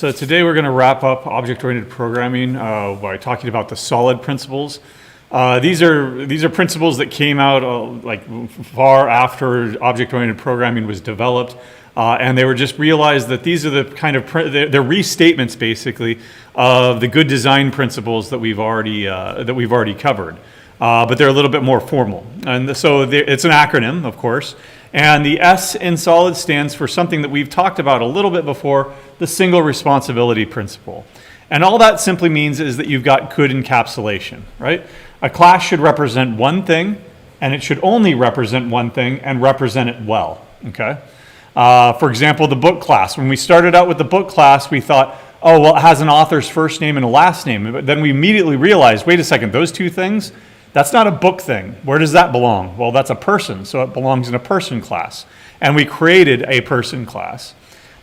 So today we're going to wrap up object-oriented programming by talking about the solid principles. These are principles that came out like far after object-oriented programming was developed, and they were just realized that these are the kind of they're restatements basically of the good design principles that we've already covered, but they're a little bit more formal. And so it's an acronym, of course. And the S in solid stands for something that we've talked about a little bit before, the single responsibility principle. And all that simply means is that you've got good encapsulation, right? A class should represent one thing, and it should only represent one thing and represent it well, okay? For example, the book class. When we started out with the book class, we thought, oh, well, it has an author's first name and a last name. But then we immediately realized, wait a second, those two things, that's not a book thing. Where does that belong? Well, that's a person, so it belongs in a person class. And we created a person class.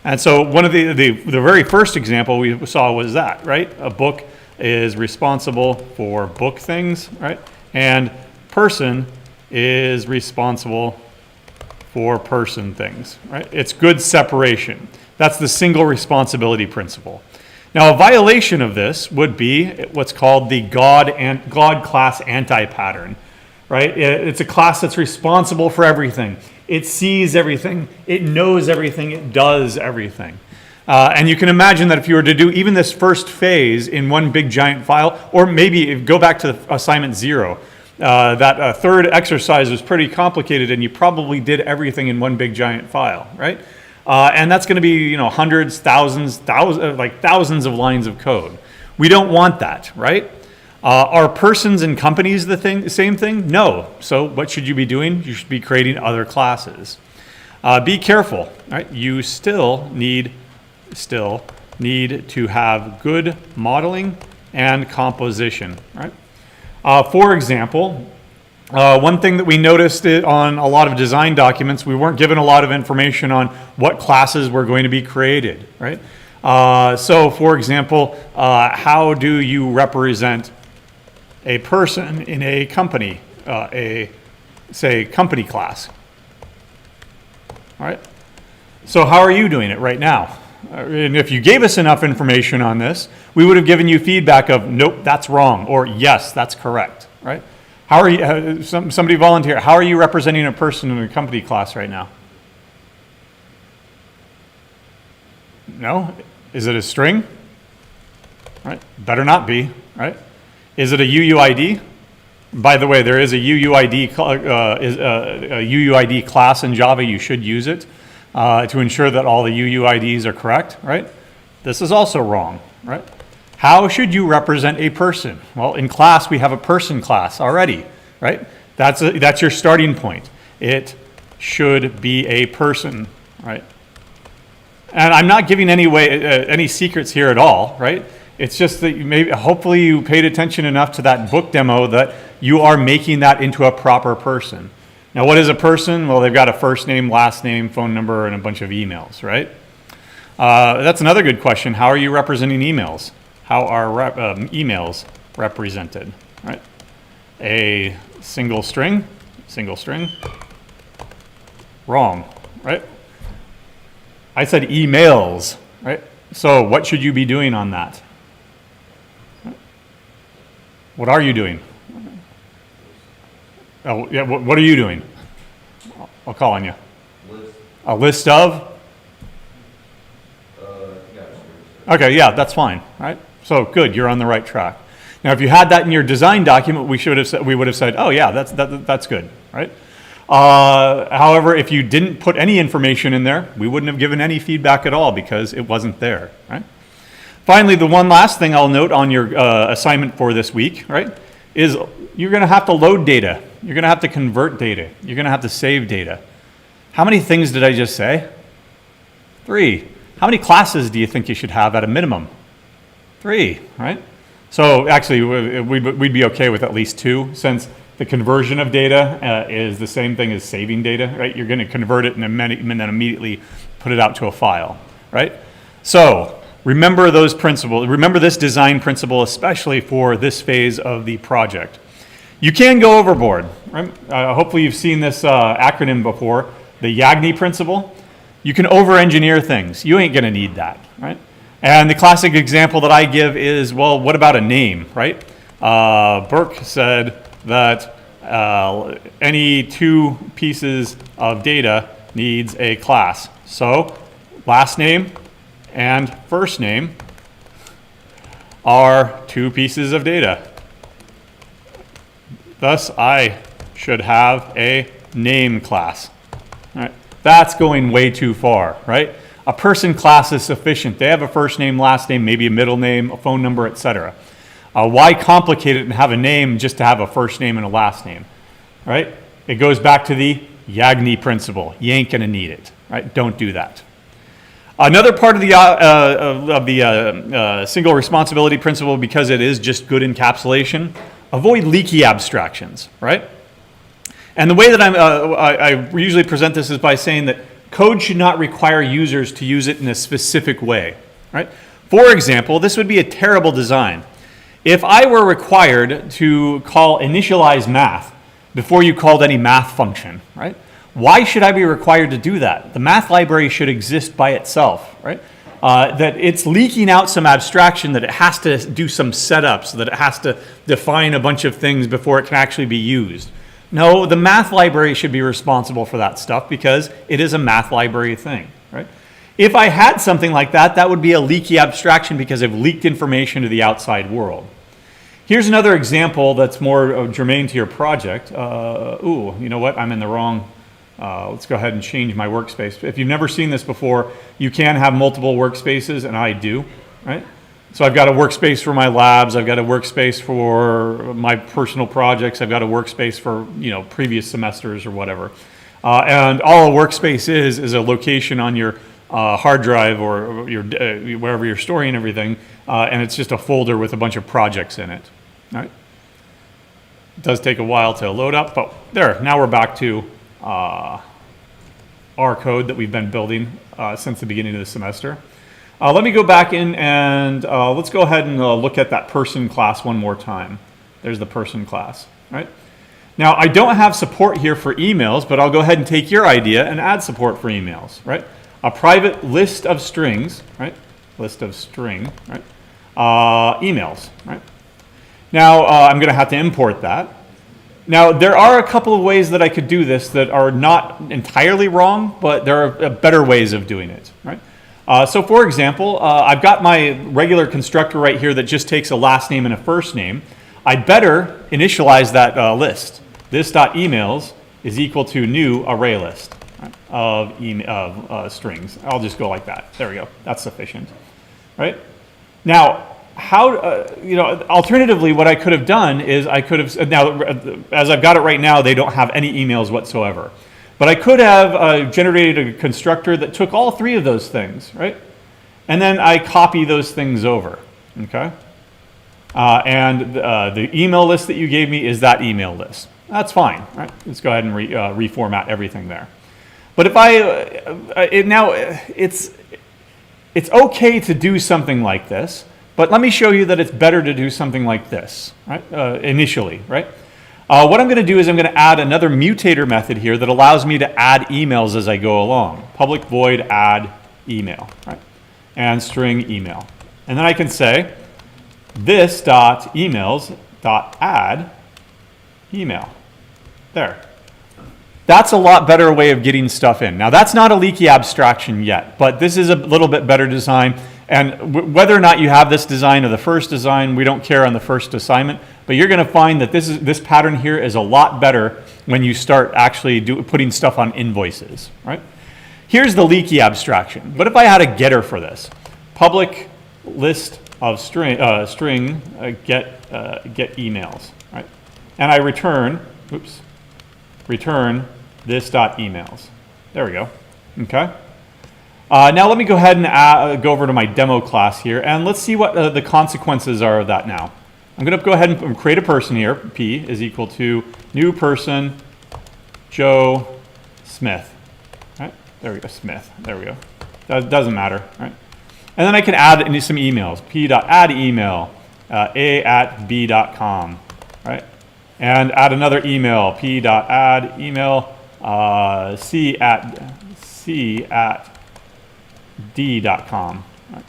And so one of the very first example we saw was that, right? A book is responsible for book things, right? And person is responsible for person things, right? It's good separation. That's the single responsibility principle. Now, a violation of this would be what's called the God class anti-pattern, right? It's a class that's responsible for everything. It sees everything. It knows everything. It does everything. And you can imagine that if you were to do even this first phase in one big giant file, or maybe go back to assignment 0, that third exercise was pretty complicated and you probably did everything in one big giant file, right? And that's going to be, hundreds, thousands of lines of code. We don't want that, right? Are persons and companies the same thing? No. So what should you be doing? You should be creating other classes. Be careful, right? You still need to have good modeling and composition, right? For example, one thing that we noticed on a lot of design documents, we weren't given a lot of information on what classes were going to be created, right? So, for example, how do you represent a person in a company, say, company class? All right? So how are you doing it right now? And if you gave us enough information on this, we would have given you feedback of, nope, that's wrong, or yes, that's correct, right? How are you, somebody volunteer, how are you representing a person in a company class right now? No? Is it a string? Right? Better not be, right? Is it a UUID? By the way, there is a UUID class in Java. You should use it to ensure that all the UUIDs are correct, right? This is also wrong, right? How should you represent a person? Well, in class, we have a person class already, right? That's your starting point. It should be a person, right? And I'm not giving any secrets here at all, right? It's just that hopefully you paid attention enough to that book demo that you are making that into a proper person. Now, what is a person? Well, they've got a first name, last name, phone number, and a bunch of emails, right? That's another good question. How are you representing emails? How are emails represented, right? A single string, wrong, right? I said emails, right? So what should you be doing on that? What are you doing? Oh, yeah, what are you doing? I'll call on you. A list of? Okay, yeah, that's fine, right? So good, you're on the right track. Now, if you had that in your design document, we would have said, oh yeah, that's good, right? However, if you didn't put any information in there, we wouldn't have given any feedback at all because it wasn't there, right? Finally, the one last thing I'll note on your assignment for this week, right, is you're going to have to load data. You're going to have to convert data. You're going to have to save data. How many things did I just say? 3. How many classes do you think you should have at a minimum? 3, right? So actually, we'd be okay with at least 2, since the conversion of data is the same thing as saving data, right? You're going to convert it and then immediately put it out to a file, right? So remember those principles. Remember this design principle, especially for this phase of the project. You can go overboard, right? Hopefully you've seen this acronym before, the Yagni principle. You can over-engineer things. You ain't going to need that, right? And the classic example that I give is, well, what about a name, right? Burke said that any two pieces of data needs a class. So last name and first name are two pieces of data. Thus, I should have a name class. All right. That's going way too far, right? A person class is sufficient. They have a first name, last name, maybe a middle name, a phone number, etc. Why complicate it and have a name just to have a first name and a last name, right? It goes back to the Yagni principle. You ain't gonna need it, right? Don't do that. Another part of the single responsibility principle, because it is just good encapsulation, avoid leaky abstractions, right? And the way that I usually present this is by saying that code should not require users to use it in a specific way, right? For example, this would be a terrible design. If I were required to call initialize math before you called any math function, right? Why should I be required to do that? The math library should exist by itself, right? That it's leaking out some abstraction, that it has to do some setups, that it has to define a bunch of things before it can actually be used. No, the math library should be responsible for that stuff because it is a math library thing, right? If I had something like that, that would be a leaky abstraction because I've leaked information to the outside world. Here's another example that's more germane to your project. Ooh, you know what? I'm in the wrong. Let's go ahead and change my workspace. If you've never seen this before, you can have multiple workspaces, and I do, right? So I've got a workspace for my labs, I've got a workspace for my personal projects, I've got a workspace for, you know, previous semesters or whatever. And all a workspace is a location on your hard drive or your wherever you're storing everything, and it's just a folder with a bunch of projects in it. All right? It does take a while to load up, but there, now we're back to our code that we've been building since the beginning of the semester. Let me go back in and let's go ahead and look at that person class one more time. There's the person class, right? Now, I don't have support here for emails, but I'll go ahead and take your idea and add support for emails, right? A private list of strings, right? List of string, right? Emails, right? Now, I'm going to have to import that. Now, there are a couple of ways that I could do this that are not entirely wrong, but there are better ways of doing it, right? So for example, I've got my regular constructor right here that just takes a last name and a first name. I'd better initialize that list. This.emails is equal to new array list, right, of strings. I'll just go like that. There we go. That's sufficient, right? Now, alternatively, what I could have done is I could have, now as I've got it right now, they don't have any emails whatsoever. But I could have generated a constructor that took all three of those things, right? And then I copy those things over, okay? And the email list that you gave me is that email list. That's fine, right? Let's go ahead and reformat everything there. But if it's okay to do something like this, but let me show you that it's better to do something like this, right? Initially, right? What I'm going to do is I'm going to add another mutator method here that allows me to add emails as I go along. Public void add email, right? And string email. And then I can say this dot emails dot add email. There. That's a lot better way of getting stuff in. Now that's not a leaky abstraction yet, but this is a little bit better design. And whether or not you have this design or the first design, we don't care on the first assignment, but you're going to find that this pattern here is a lot better when you start actually putting stuff on invoices, right? Here's the leaky abstraction. What if I had a getter for this? Public list of string get emails, right? And I return this dot emails. There we go. Okay. Now let me go ahead and go over to my demo class here, and let's see what the consequences are of that now. I'm going to go ahead and create a person here. P is equal to new person, Joe Smith. Right? There we go, Smith. There we go. That doesn't matter, right? And then I can add some emails. P.add email, a@b.com, right? And add another email. P.add email, c@d.com. Right?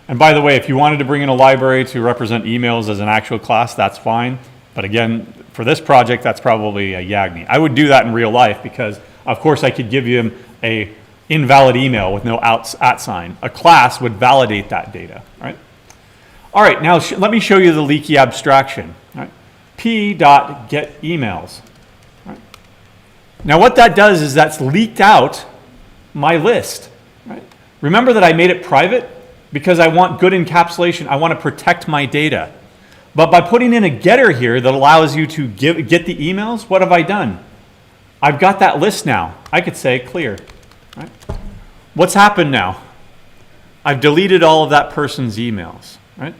And by the way, if you wanted to bring in a library to represent emails as an actual class, that's fine. But again, for this project, that's probably a Yagni. I would do that in real life because, of course, I could give you a invalid email with no at sign. A class would validate that data, right? All right, now let me show you the leaky abstraction. Right? P.getEmails. Right? Now what that does is that's leaked out my list. Right? Remember that I made it private because I want good encapsulation. I want to protect my data. But by putting in a getter here that allows you to get the emails, what have I done? I've got that list now. I could say clear. Right? What's happened now? I've deleted all of that person's emails. Right?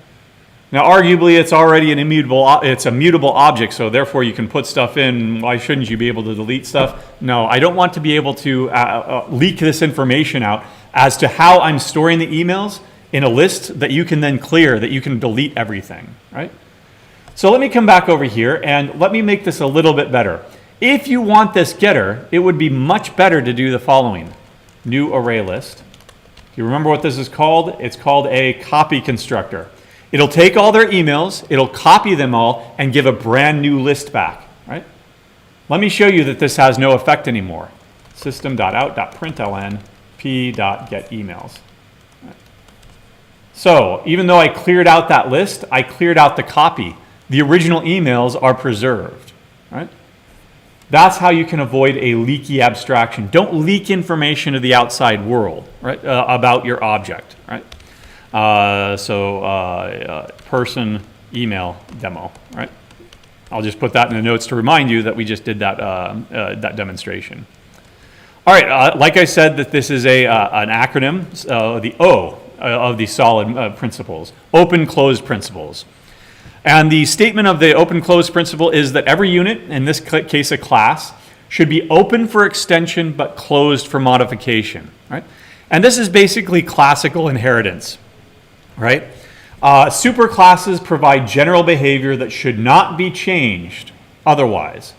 Now, arguably, it's already it's a mutable object, so therefore you can put stuff in. Why shouldn't you be able to delete stuff? No, I don't want to be able to leak this information out as to how I'm storing the emails in a list that you can then clear, that you can delete everything, right? So let me come back over here and let me make this a little bit better. If you want this getter, it would be much better to do the following. New array list. You remember what this is called? It's called a copy constructor. It'll take all their emails, it'll copy them all, and give a brand new list back, right? Let me show you that this has no effect anymore. System.out.println p.getEmails. Right. So even though I cleared out that list, I cleared out the copy. The original emails are preserved, right? That's how you can avoid a leaky abstraction. Don't leak information to the outside world, right, about your object, right? Person email demo, right? I'll just put that in the notes to remind you that we just did that, that demonstration. All right, like I said, that this is an acronym, the O of the solid principles, open-closed principles. And the statement of the open-closed principle is that every unit, in this case a class, should be open for extension but closed for modification, right? And this is basically classical inheritance, right? Superclasses provide general behavior that should not be changed otherwise.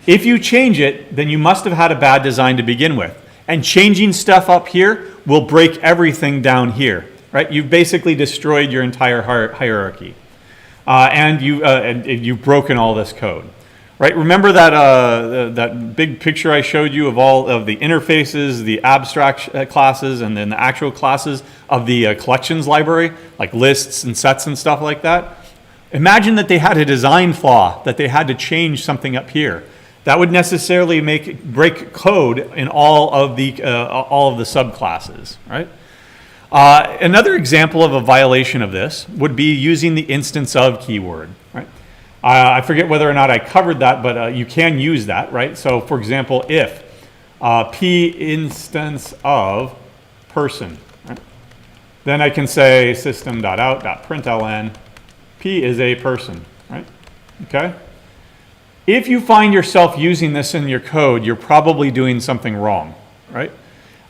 If you change it, then you must have had a bad design to begin with. And changing stuff up here will break everything down here, right? You've basically destroyed your entire hierarchy. And you've broken all this code, right? Remember that that big picture I showed you of all of the interfaces, the abstract classes, and then the actual classes of the collections library, like lists and sets and stuff like that? Imagine that they had a design flaw, that they had to change something up here. That would necessarily break code in all of the subclasses, right? Another example of a violation of this would be using the instance of keyword, right? I forget whether or not I covered that, but you can use that, right? So for example, if p instance of person, right? Then I can say system.out.println p is a person, right? Okay? If you find yourself using this in your code, you're probably doing something wrong, right?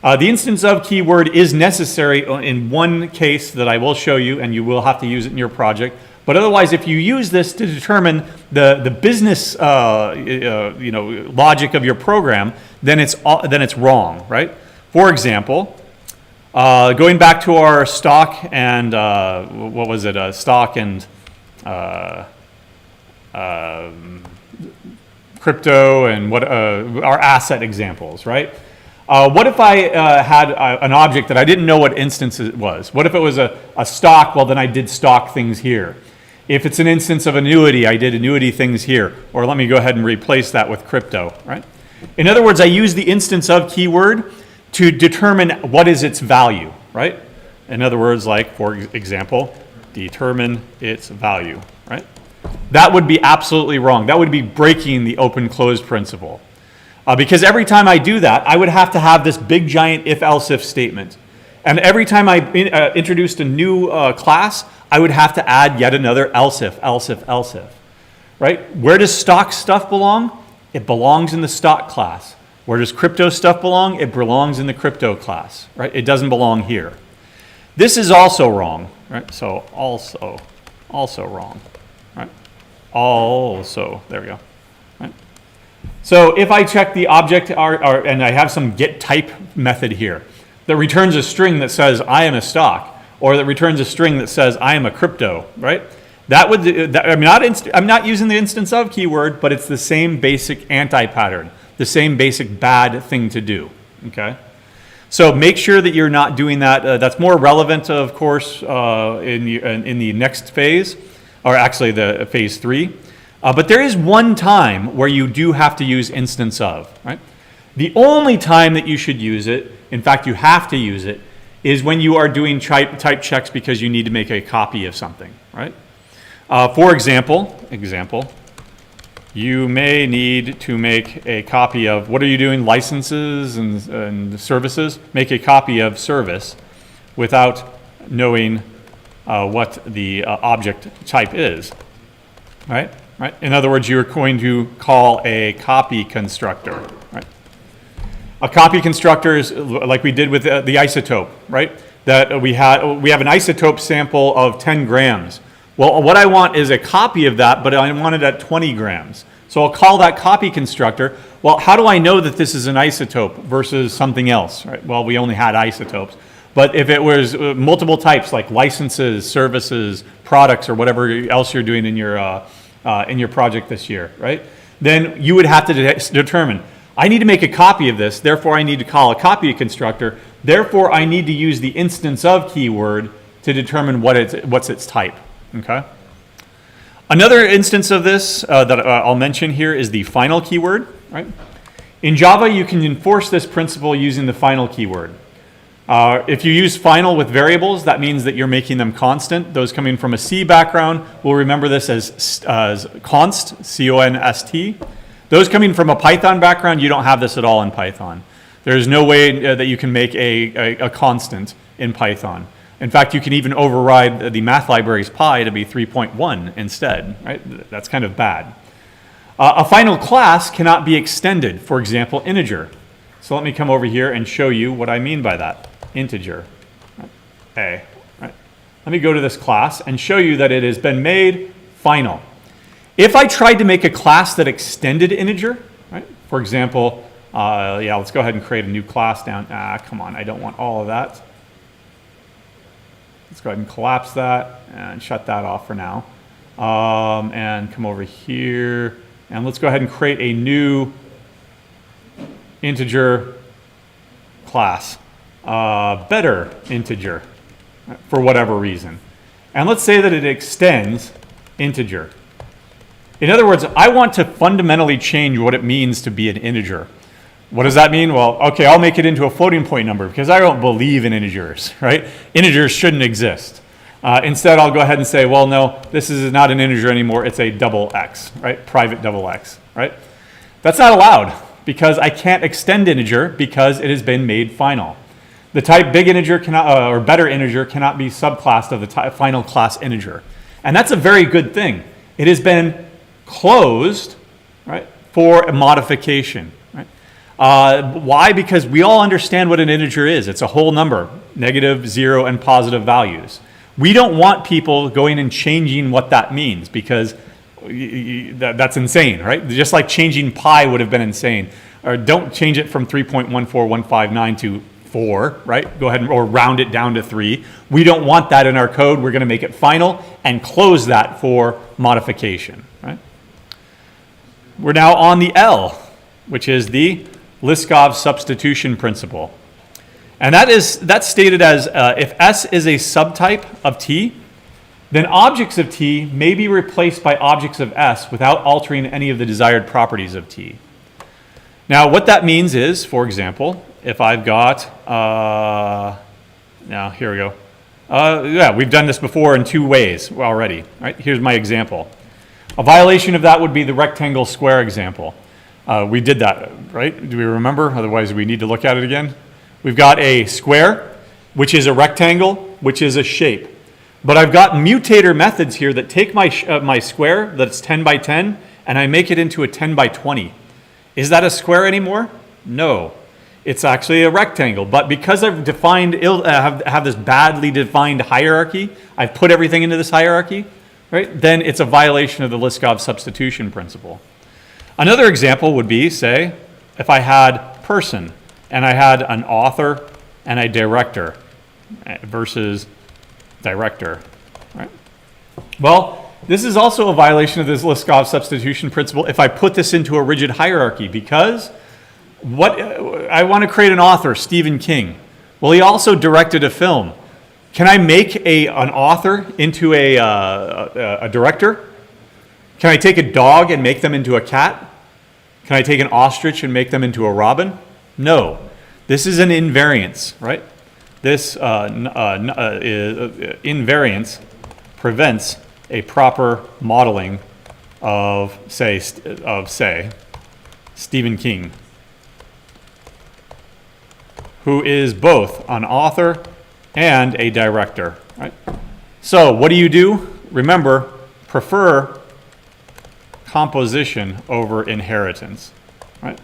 The instance of keyword is necessary in one case that I will show you, and you will have to use it in your project. But otherwise, if you use this to determine the business logic of your program, then it's wrong, right? For example, going back to our stock and stock and crypto and what our asset examples, right? What if I had an object that I didn't know what instance it was? What if it was a stock? Well, then I did stock things here. If it's an instance of annuity, I did annuity things here. Or let me go ahead and replace that with crypto, right? In other words, I use the instance of keyword to determine what is its value, right? In other words, like, for example, determine its value, right? That would be absolutely wrong. That would be breaking the open-closed principle. Because every time I do that, I would have to have this big giant if-else-if statement. And every time I introduced a new class, I would have to add yet another else-if, else-if, else-if. Right? Where does stock stuff belong? It belongs in the stock class. Where does crypto stuff belong? It belongs in the crypto class. Right? It doesn't belong here. This is also wrong. Right? So also wrong. Right? Also, there we go. So if I check the object and I have some get type method here that returns a string that says I am a stock, or that returns a string that says, I am a crypto, right? I'm not using the instance of keyword, but it's the same basic anti-pattern, the same basic bad thing to do, okay? So make sure that you're not doing that. That's more relevant, of course, in the next phase, or actually the phase 3. But there is one time where you do have to use instance of, right? The only time that you should use it, in fact, you have to use it, is when you are doing type checks because you need to make a copy of something, right? For example, you may need to make a copy of, what are you doing, licenses and services? Make a copy of service without knowing what the object type is, right? Right? In other words, you're going to call a copy constructor, right? A copy constructor is like we did with the isotope, right? That we have an isotope sample of 10 grams. Well, what I want is a copy of that, but I want it at 20 grams. So I'll call that copy constructor. Well, how do I know that this is an isotope versus something else, right? Well, we only had isotopes. But if it was multiple types like licenses, services, products, or whatever else you're doing in your project this year, right? Then you would have to determine, I need to make a copy of this, therefore I need to call a copy constructor, therefore I need to use the instance of keyword to determine what's its type, okay? Another instance of this that I'll mention here is the final keyword, right? In Java, you can enforce this principle using the final keyword. If you use final with variables, that means that you're making them constant. Those coming from a C background will remember this as const, C-O-N-S-T. Those coming from a Python background, you don't have this at all in Python. There's no way that you can make a constant in Python. In fact, you can even override the math library's pi to be 3.1 instead, right? That's kind of bad. A final class cannot be extended, for example, integer. So let me come over here and show you what I mean by that. Integer, A, right? Let me go to this class and show you that it has been made final. If I tried to make a class that extended integer, right? For example, let's go ahead and create a new class down. Come on, I don't want all of that. Let's go ahead and collapse that and shut that off for now. And come over here and let's go ahead and create a new integer class, better integer, for whatever reason. And let's say that it extends integer. In other words, I want to fundamentally change what it means to be an integer. What does that mean? Well, okay, I'll make it into a floating point number because I don't believe in integers, right? Integers shouldn't exist. Instead, I'll go ahead and say, well, no, this is not an integer anymore. It's a double x, right? Private double x, right? That's not allowed because I can't extend integer because it has been made final. The type big integer cannot, or better integer cannot be subclassed of the final class integer. And that's a very good thing. It has been closed, right, for a modification. Right? Why? Because we all understand what an integer is. It's a whole number, negative, 0, and positive values. We don't want people going and changing what that means because that's insane, right? Just like changing pi would have been insane. Or don't change it from 3.14159 to 4, right? Go ahead or round it down to 3. We don't want that in our code. We're going to make it final and close that for modification, right? We're now on the L, which is the Liskov substitution principle. And that's stated as if S is a subtype of T, then objects of T may be replaced by objects of S without altering any of the desired properties of T. Now, what that means is, for example, if I've got, now here we go. We've done this before in 2 ways already, right? Here's my example. A violation of that would be the rectangle square example. We did that, right? Do we remember? Otherwise, we need to look at it again. We've got a square, which is a rectangle, which is a shape. But I've got mutator methods here that take my square that's 10 by 10 and I make it into a 10 by 20. Is that a square anymore? No. It's actually a rectangle. But because I've have this badly defined hierarchy, I've put everything into this hierarchy, right? Then it's a violation of the Liskov substitution principle. Another example would be, say, if I had person and I had an author and a director versus director, right? Well, this is also a violation of this Liskov substitution principle if I put this into a rigid hierarchy, because I want to create an author, Stephen King. Well, he also directed a film. Can I make an author into a director? Can I take a dog and make them into a cat? Can I take an ostrich and make them into a robin? No. This is an invariance, right? This invariance prevents a proper modeling of, say, Stephen King, who is both an author and a director, right? So what do? Remember, prefer composition over inheritance, right?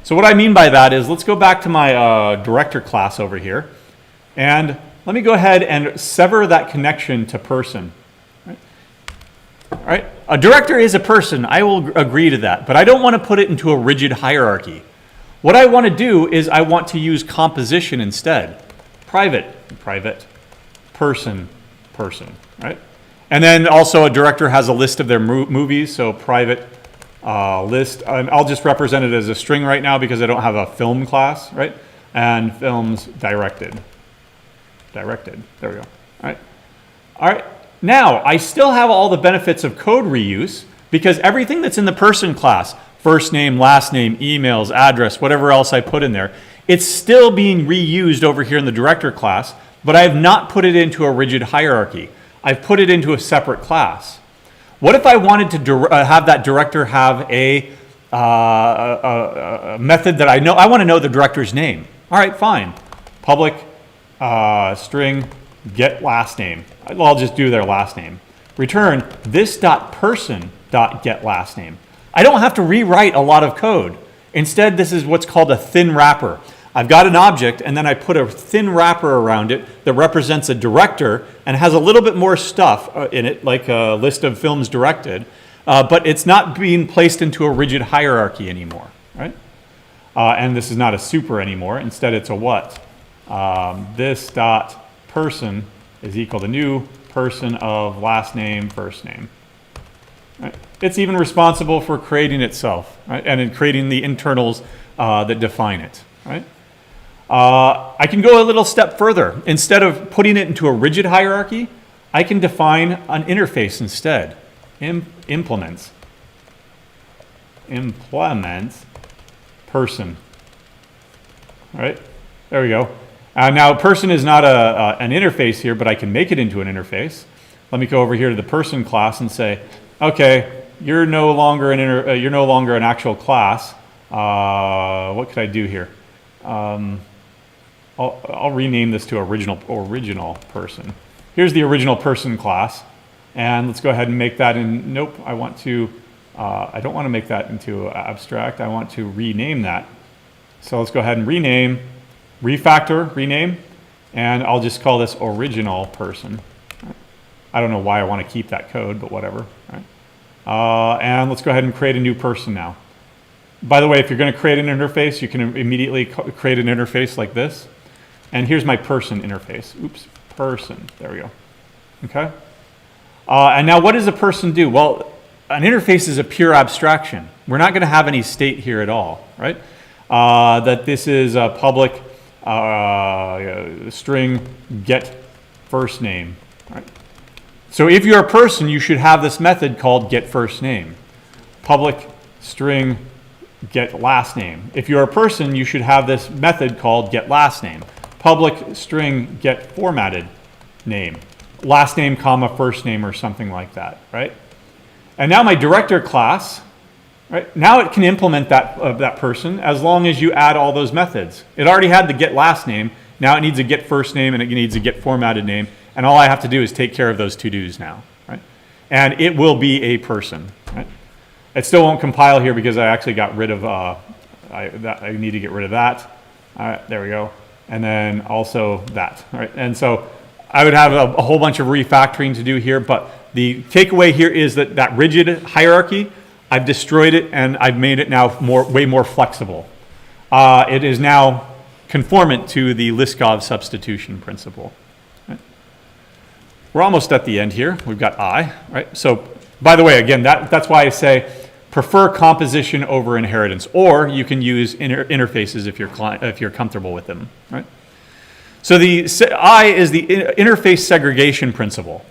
So what I mean by that is, let's go back to my director class over here, and let me go ahead and sever that connection to person, right? All right? A director is a person, I will agree to that, but I don't want to put it into a rigid hierarchy. What I want to do is I want to use composition instead. Private, person, right? And then also a director has a list of their movies, so private list. And I'll just represent it as a string right now because I don't have a film class, right? And films directed. There we go. All right. Now, I still have all the benefits of code reuse because everything that's in the person class, first name, last name, emails, address, whatever else I put in there, it's still being reused over here in the director class, but I have not put it into a rigid hierarchy. I've put it into a separate class. What if I wanted to have that director have a method that I want to know the director's name? All right, fine. Public string get last name. I'll just do their last name. Return this.person.get last name. I don't have to rewrite a lot of code. Instead, this is what's called a thin wrapper. I've got an object, and then I put a thin wrapper around it that represents a director and has a little bit more stuff in it, like a list of films directed, but it's not being placed into a rigid hierarchy anymore, right? And this is not a super anymore. Instead, it's a what? This dot person is equal to new person of last name, first name. Right? It's even responsible for creating itself, right? And in creating the internals that define it, right? I can go a little step further. Instead of putting it into a rigid hierarchy, I can define an interface instead. Implements person, right? There we go. Now, person is not an interface here, but I can make it into an interface. Let me go over here to the person class and say, okay, you're no longer an actual class. What could I do here? I'll rename this to original person. Here's the original person class, and let's go ahead and make that in. Nope, I don't want to make that into abstract. I want to rename that. So let's go ahead and rename. Refactor, rename, and I'll just call this original person. I don't know why I want to keep that code, but whatever. Right? And let's go ahead and create a new person now. By the way, if you're going to create an interface, you can immediately create an interface like this. And here's my person interface. Oops, person. There we go. Okay. And now what does a person do? Well, an interface is a pure abstraction. We're not going to have any state here at all, right? That this is a public string get first name. Right? So if you're a person, you should have this method called get first name. Public string get last name. If you're a person, you should have this method called get last name. Public string get formatted name. Last name, comma, first name, or something like that, right? And now my director class, right? Now it can implement that person as long as you add all those methods. It already had the get last name. Now it needs a get first name and it needs a get formatted name. And all I have to do is take care of those to-dos now, right? And it will be a person, right? It still won't compile here because I actually got rid of, I need to get rid of that. All right, there we go. And then also that, right? And so I would have a whole bunch of refactoring to do here, but the takeaway here is that rigid hierarchy, I've destroyed it and I've made it now way more flexible. It is now conformant to the Liskov substitution principle. Right? we're almost at the end here. We've got I, right? So, by the way, again, that's why I say prefer composition over inheritance, or you can use interfaces if you're comfortable with them, right? So the I is the interface segregation principle.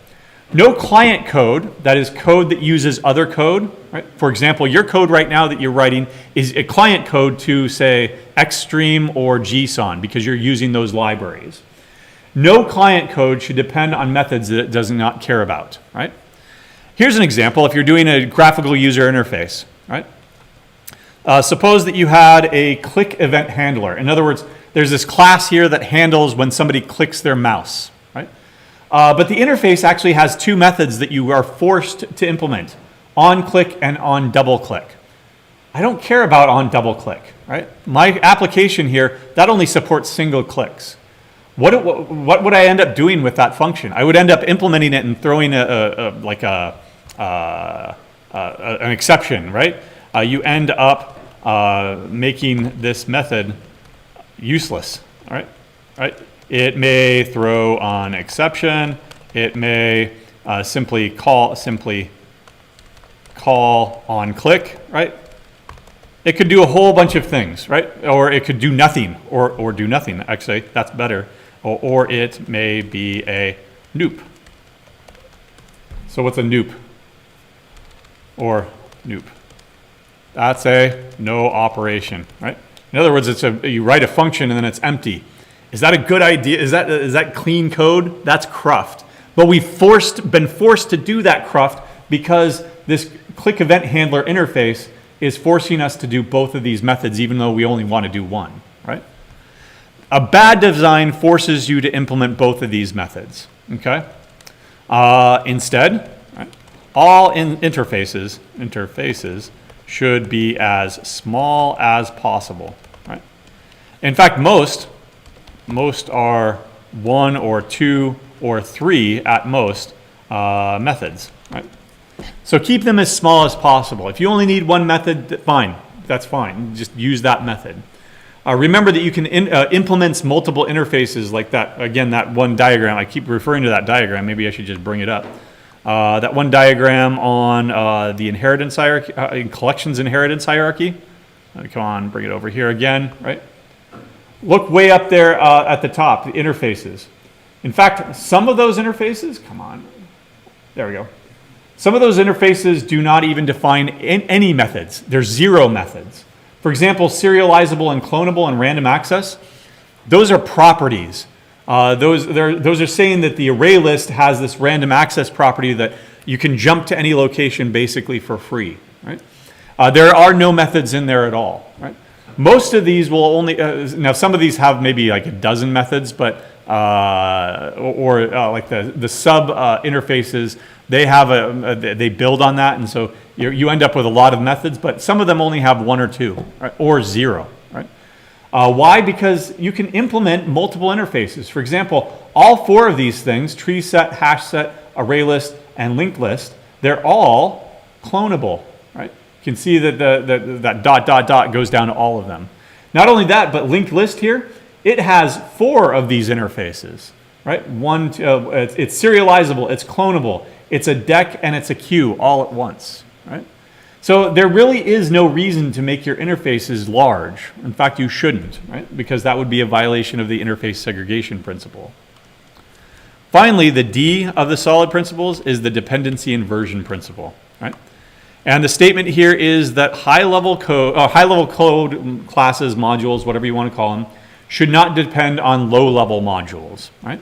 No client code, that is code that uses other code, right? For example, your code right now that you're writing is a client code to, say, Xstream or JSON, because you're using those libraries. No client code should depend on methods that it does not care about, right? Here's an example. If you're doing a graphical user interface, right? Suppose that you had a click event handler. In other words, there's this class here that handles when somebody clicks their mouse, right? But the interface actually has two methods that you are forced to implement, on-click and on-double-click. I don't care about on-double-click, right? My application here, that only supports single clicks. What would I end up doing with that function? I would end up implementing it and throwing an exception, right? You end up making this method useless, all right? It may throw on exception. It may simply call on click, right? It could do a whole bunch of things, right? Or it could do nothing, or do nothing. Actually, that's better. Or it may be a noop. So what's a noop? Or noop. That's a no operation, right? In other words, you write a function and then it's empty. Is that a good idea? Is that clean code? That's cruft. But we've been forced to do that cruft because this click event handler interface is forcing us to do both of these methods, even though we only want to do one, right? A bad design forces you to implement both of these methods, okay? Instead, right, all interfaces should be as small as possible, right? In fact, most are one or two or three at most methods, right? So keep them as small as possible. If you only need one method, fine, that's fine. Just use that method. Remember that you can implement multiple interfaces like that. Again, that one diagram, I keep referring to that diagram. Maybe I should just bring it up. That one diagram on the inheritance hierarchy, collections inheritance hierarchy. Come on, bring it over here again, right? Look way up there at the top, the interfaces. In fact, some of those interfaces, come on, there we go. Some of those interfaces do not even define any methods. There's zero methods. For example, serializable and clonable and random access, those are properties. Those are saying that the array list has this random access property that you can jump to any location basically for free, right? There are no methods in there at all, right? Most of these will only, now some of these have maybe like a dozen methods, but, like the sub interfaces, they build on that, and so you end up with a lot of methods, but some of them only have one or two, right? Or zero, right? Why? Because you can implement multiple interfaces. For example, all four of these things, tree set, hash set, array list, and linked list, they're all clonable, right? You can see that that dot goes down to all of them. Not only that, but linked list here, it has four of these interfaces, right? It's serializable, it's clonable, it's a deck, and it's a queue all at once, right? So there really is no reason to make your interfaces large. In fact, you shouldn't, right? Because that would be a violation of the interface segregation principle. Finally, the D of the solid principles is the dependency inversion principle, right? And the statement here is that high-level code classes, modules, whatever you want to call them, should not depend on low-level modules, right?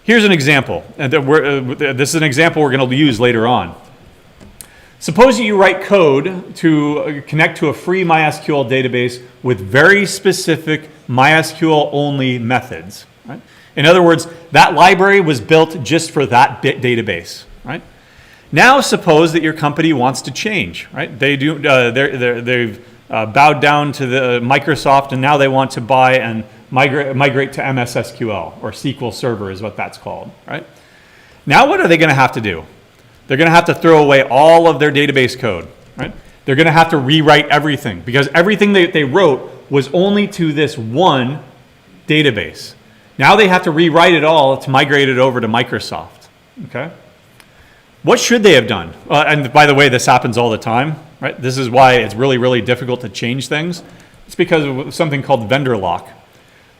Here's an example. This is an example we're going to use later on. Suppose you write code to connect to a free MySQL database with very specific MySQL-only methods, right? In other words, that library was built just for that database, right? Now suppose that your company wants to change, right? They've bowed down to the Microsoft, and now they want to buy and migrate to MS SQL, or SQL Server is what that's called, right? Now what are they going to have to do? They're going to have to throw away all of their database code, right? They're going to have to rewrite everything, because everything that they wrote was only to this one database. Now they have to rewrite it all to migrate it over to Microsoft, Okay. What should they have done? And by the way, this happens all the time, right? This is why it's really, really difficult to change things. It's because of something called vendor lock.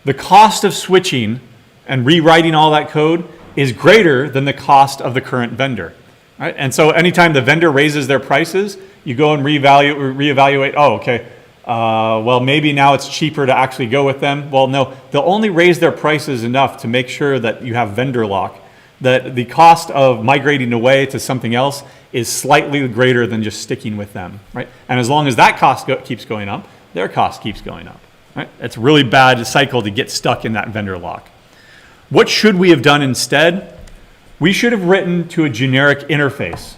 The cost of switching and rewriting all that code is greater than the cost of the current vendor, right? And so anytime the vendor raises their prices, you go and reevaluate, oh, okay, well, maybe now it's cheaper to actually go with them. Well, no, they'll only raise their prices enough to make sure that you have vendor lock, that the cost of migrating away to something else is slightly greater than just sticking with them, right? And as long as that cost keeps going up, their cost keeps going up, right? It's a really bad cycle to get stuck in that vendor lock. What should we have done instead? We should have written to a generic interface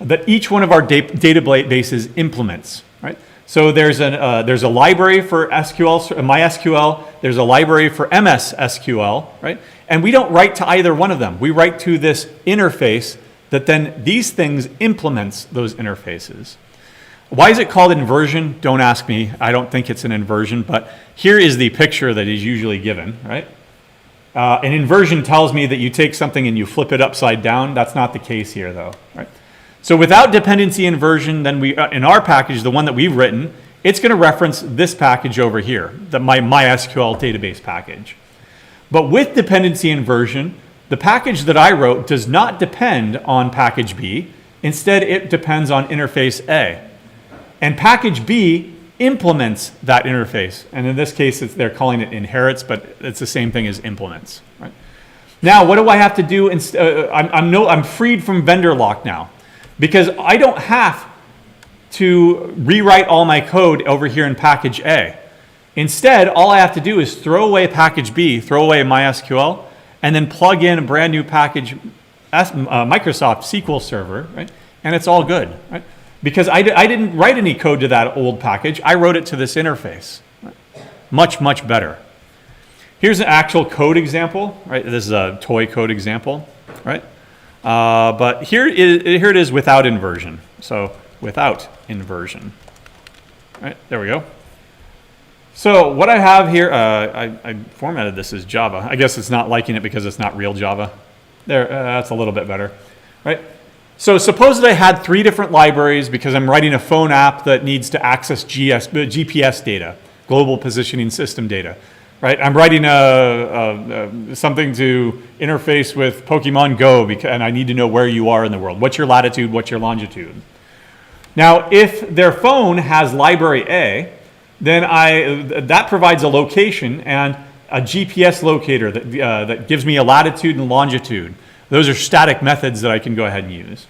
that each one of our databases implements, right? So there's a library for SQL, MySQL, there's a library for MS SQL, right? And we don't write to either one of them. We write to this interface that then these things implements those interfaces. Why is it called inversion? Don't ask me. I don't think it's an inversion, but here is the picture that is usually given, right? An inversion tells me that you take something and you flip it upside down. That's not the case here, though, right? So without dependency inversion, then we in our package, the one that we've written, it's going to reference this package over here, my MySQL database package. But with dependency inversion, the package that I wrote does not depend on package B. Instead, it depends on interface A. And package B implements that interface. And in this case, they're calling it inherits, but it's the same thing as implements. Right? Now, what do I have to do? I'm freed from vendor lock now, because I don't have to rewrite all my code over here in package A. Instead, all I have to do is throw away package B, throw away MySQL, and then plug in a brand new package, Microsoft SQL Server, right? And it's all good, right? Because I didn't write any code to that old package. I wrote it to this interface. Right? Much, much better. Here's an actual code example, right? This is a toy code example, right? But here it is without inversion. So without inversion, right? There we go. So what I have here, I formatted this as Java. I guess it's not liking it because it's not real Java. There, that's a little bit better, right? So suppose that I had 3 different libraries because I'm writing a phone app that needs to access GPS data, global positioning system data, right? I'm writing something to interface with Pokemon Go and I need to know where you are in the world. What's your latitude? What's your longitude? Now, if their phone has library A, then that provides a location and a GPS locator that gives me a latitude and longitude. Those are static methods that I can go ahead and use.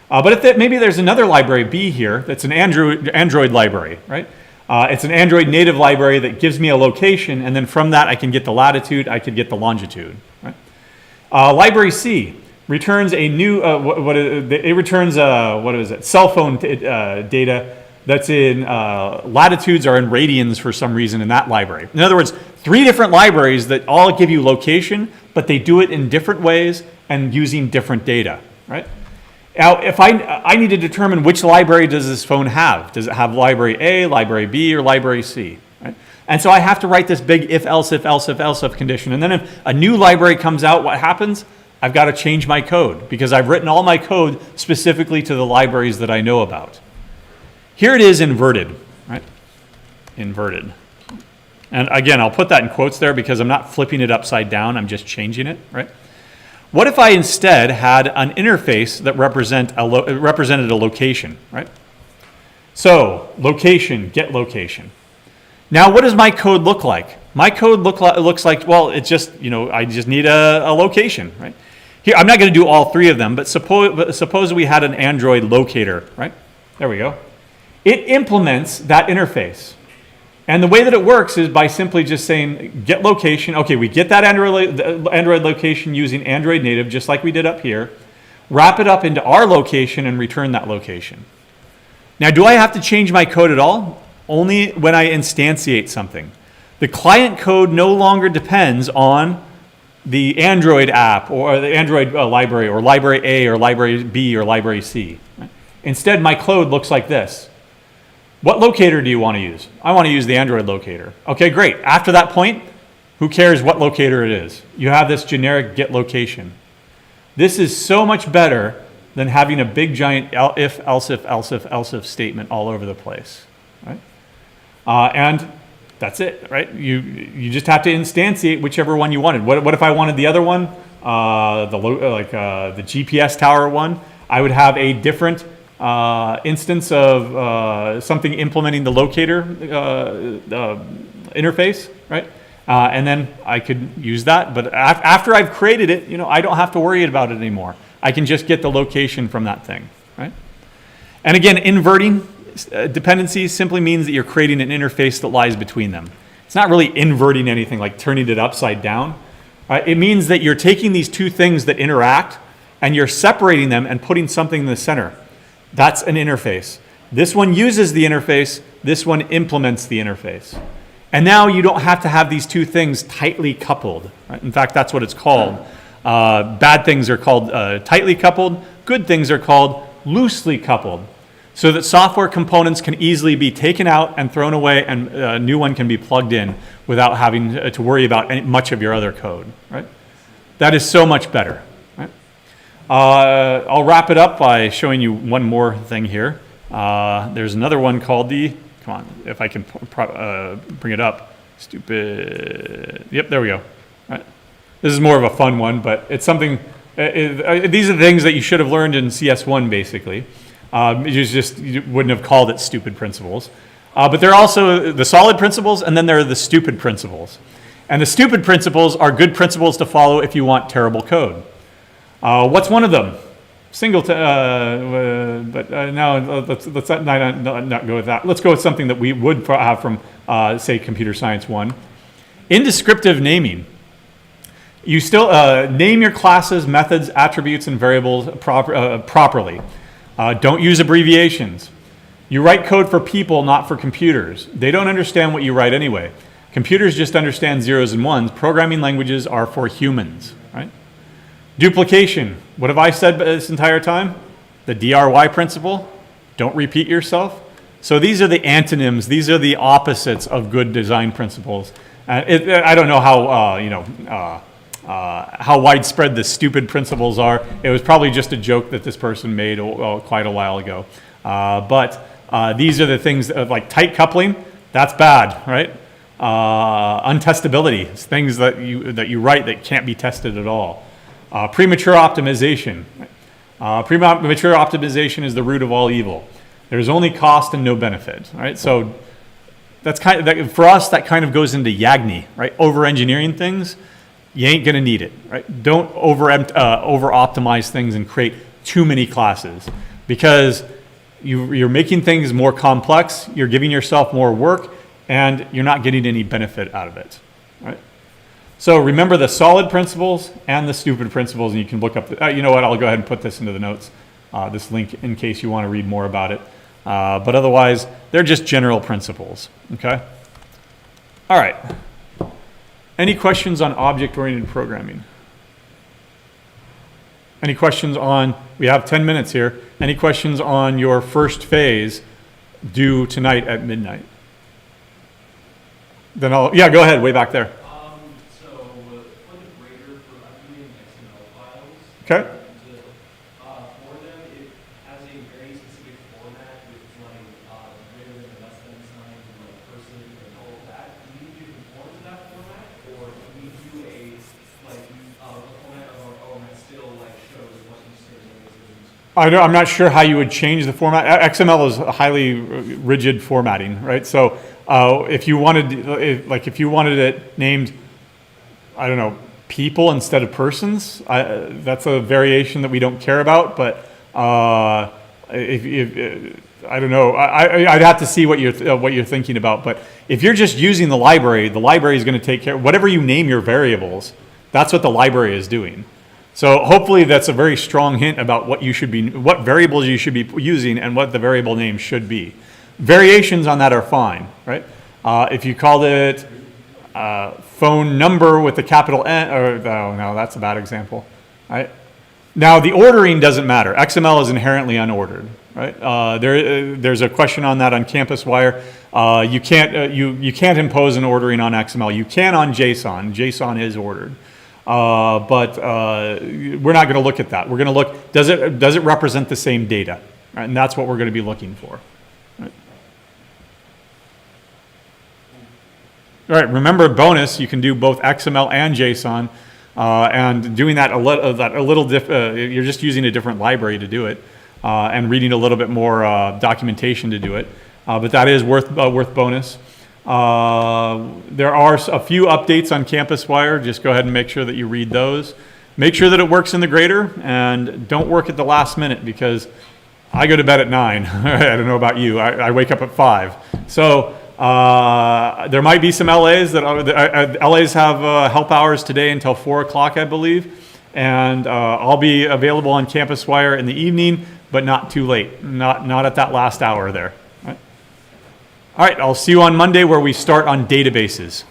But if maybe there's another library B here that's an Android library, right? It's an Android native library that gives me a location, and then from that I can get the latitude, I could get the longitude. Right? Library C returns a new cell phone data that's in latitudes are in radians for some reason in that library. In other words, 3 different libraries that all give you location, but they do it in different ways and using different data, right? Now, if I need to determine which library does this phone have. Does it have library A, library B, or library C? Right? And so I have to write this big if, else, if, else, if, else, if condition. And then if a new library comes out, what happens? I've got to change my code because I've written all my code specifically to the libraries that I know about. Here it is inverted, right? Inverted. And again, I'll put that in quotes there because I'm not flipping it upside down, I'm just changing it, right? What if I instead had an interface that represented a location, right? So, location, get location. Now, what does my code look like? My code looks like, well, it's just, I just need a location, right? Here, I'm not going to do all 3 of them, but suppose we had an Android locator, right? There we go. It implements that interface. And the way that it works is by simply just saying get location. Okay, we get that Android location using Android native, just like we did up here. Wrap it up into our location and return that location. Now, do I have to change my code at all? Only when I instantiate something. The client code no longer depends on the Android app or the Android library or library A or library B or library C. Right? Instead, my code looks like this. What locator do you want to use? I want to use the Android locator. Okay, great. After that point, who cares what locator it is? You have this generic get location. This is so much better than having a big giant if, else if, else if, else if statement all over the place, right? And that's it, right? You just have to instantiate whichever one you wanted. What if I wanted the other one, the GPS tower one? I would have a different instance of something implementing the locator interface, right? And then I could use that. But after I've created it, I don't have to worry about it anymore. I can just get the location from that thing, right? And again, inverting dependencies simply means that you're creating an interface that lies between them. It's not really inverting anything like turning it upside down. It means that you're taking these two things that interact and you're separating them and putting something in the center. That's an interface. This one uses the interface. This one implements the interface. And now you don't have to have these two things tightly coupled. Right? In fact, that's what it's called. Bad things are called tightly coupled. Good things are called loosely coupled. So that software components can easily be taken out and thrown away, and a new one can be plugged in without having to worry about much of your other code. Right? That is so much better. Right? I'll wrap it up by showing you one more thing here. There's another one called the, come on, if I can bring it up. Stupid. Yep, there we go. Right. This is more of a fun one, but it's something, these are the things that you should have learned in CS1, basically. You wouldn't have called it stupid principles. But there are also the solid principles, and then there are the stupid principles. And the stupid principles are good principles to follow if you want terrible code. What's one of them? Now let's not go with that. Let's go with something that we would have from, say, Computer Science 1. Indescriptive naming. You still name your classes, methods, attributes, and variables properly. Don't use abbreviations. You write code for people, not for computers. They don't understand what you write anyway. Computers just understand zeros and ones. Programming languages are for humans, right? Duplication. What have I said this entire time? The DRY principle. Don't repeat yourself. So these are the antonyms. These are the opposites of good design principles. I don't know how widespread the stupid principles are. It was probably just a joke that this person made quite a while ago. But these are the things like tight coupling. That's bad, right? Untestability. It's things that you write that can't be tested at all. Premature optimization. Premature optimization is the root of all evil. There's only cost and no benefit, right? So that's for us, that kind of goes into Yagni, right? Over-engineering things, you ain't gonna need it, right? Don't over-optimize things and create too many classes, because you're making things more complex, you're giving yourself more work, and you're not getting any benefit out of it, right? So remember the solid principles and the stupid principles, and you can look up, you know what, I'll go ahead and put this into the notes, this link, in case you want to read more about it. But otherwise, they're just general principles, okay? All right. Any questions on object-oriented programming? Any questions on, we have 10 minutes here, any questions on your first phase due tonight at midnight? Then yeah, go ahead, way back there. So for the grader for updating XML files, Okay. For them, it has a very specific format with like greater than less than sign, like person and all of that. Do we need to conform to that format, or can we do a format of our own that still like shows what each series is? I'm not sure how you would change the format. XML is a highly rigid formatting, right? So if you wanted it named, I don't know, people instead of persons, that's a variation that we don't care about. But if I don't know, I'd have to see what you're thinking about. But if you're just using the library is going to take care of whatever you name your variables. That's what the library is doing. So hopefully that's a very strong hint about what variables you should be using and what the variable name should be. Variations on that are fine, right? If you called it phone number with a capital N, no, that's a bad example, right? Now the ordering doesn't matter. XML is inherently unordered, right? There's a question on that on Campus Wire. You can't impose an ordering on XML. You can on JSON. JSON is ordered. We're not going to look at that. We're going to look, does it represent the same data? Right? And that's what we're going to be looking for. Right. All right, remember bonus, you can do both XML and JSON, and doing that you're just using a different library to do it, and reading a little bit more documentation to do it, but that is worth bonus. There are a few updates on CampusWire. Just go ahead and make sure that you read those. Make sure that it works in the grader, and don't work at the last minute, because I go to bed at 9. I don't know about you. I wake up at 5. So there might be some LAs LAs have help hours today until 4 o'clock, I believe. And I'll be available on CampusWire in the evening, but not too late. Not at that last hour there. All right, I'll see you on Monday where we start on databases.